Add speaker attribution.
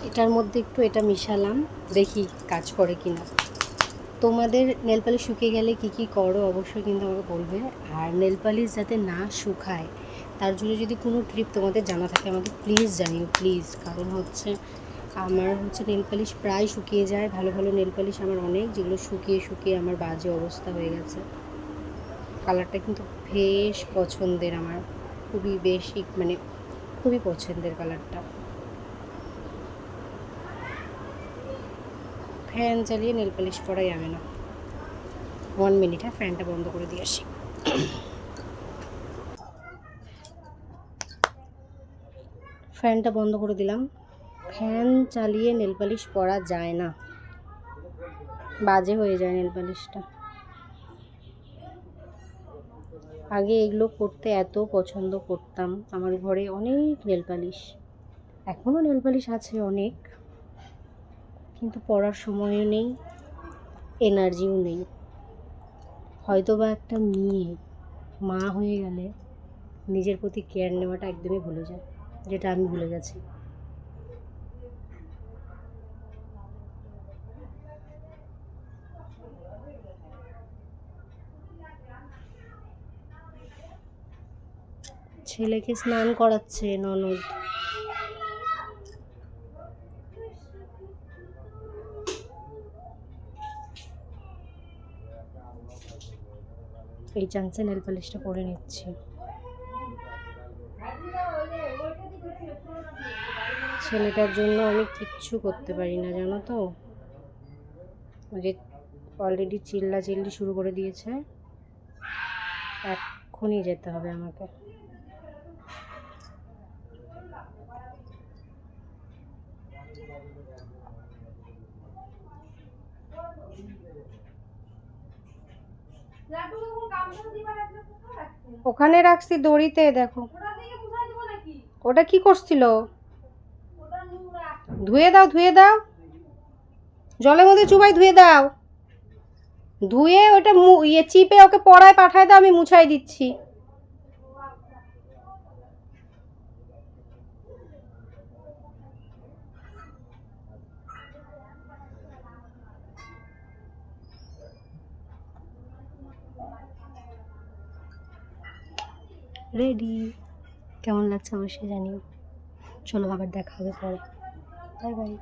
Speaker 1: এটার মধ্যে একটু এটা মিশালাম, দেখি কাজ করে কিনা। তোমাদের নেল পালিশ শুকিয়ে গেলে কি কি করো অবশ্যই কিন্তু আমাকে বলবে। আর নেল পালিশ যাতে না শুকায় তার জন্য যদি কোনো ট্রিপ তোমাদের জানা থাকে আমাকে প্লিজ জানিও, প্লিজ। কারণ হচ্ছে আমার হচ্ছে নেল পালিশ প্রায় শুকিয়ে যায়, ভালো ভালো নেল পালিশ আমার অনেক, যেগুলো শুকিয়ে শুকিয়ে আমার বাজে অবস্থা হয়ে গেছে। কালারটা কিন্তু বেশ পছন্দের আমার, খুবই বেশি, মানে খুবই পছন্দের কালারটা। ফ্যান চালিয়ে নেল পালিশ পরা যাবে না। 1 মিনিট, হ্যাঁ, ফ্যানটা বন্ধ করে দিয়ে আসি। ফ্যানটা বন্ধ করে দিলাম। ফ্যান চালিয়ে নেল পালিশ পরা যায় না, বাজে হয়ে যায় নেল পালিশটা। আগে এগুলো করতে এত পছন্দ করতাম, আমার ঘরে অনেক নেল পালিশ, এখনও নেল পালিশ আছে অনেক, কিন্তু পরার সময়ও নেই, এনার্জিও নেই। হয়তো বা একটা মেয়ে মা হয়ে গেলে নিজের প্রতি কেয়ার নেওয়াটা একদমই ভুলে যায়, যেটা আমি ভুলে গেছি। ছেলেকে স্নান করাচ্ছে ননদ। এই চান্সে নেল পালিশটা করে নিচ্ছি। ছেলেটার জন্য আমি কিচ্ছু করতে পারি না, জানো তো। যে অলরেডি চিল্লাচিল্লি শুরু করে দিয়েছে, এক্ষুনি যেতে হবে আমাকে। ওখানে রাখছি দড়িতে, দেখো। ওটা কি করছিল? ধুয়ে দাও, ধুয়ে দাও, জলের মধ্যে চুবাই ধুয়ে দাও। ধুয়ে ওটা চিপে ওকে পড়ায় পাঠায় দাও, আমি মুছাই দিচ্ছি। রেডি। কেমন লাগছে অবশ্যই জানিও। চলো আবার দেখা হবে পরে। Bye bye.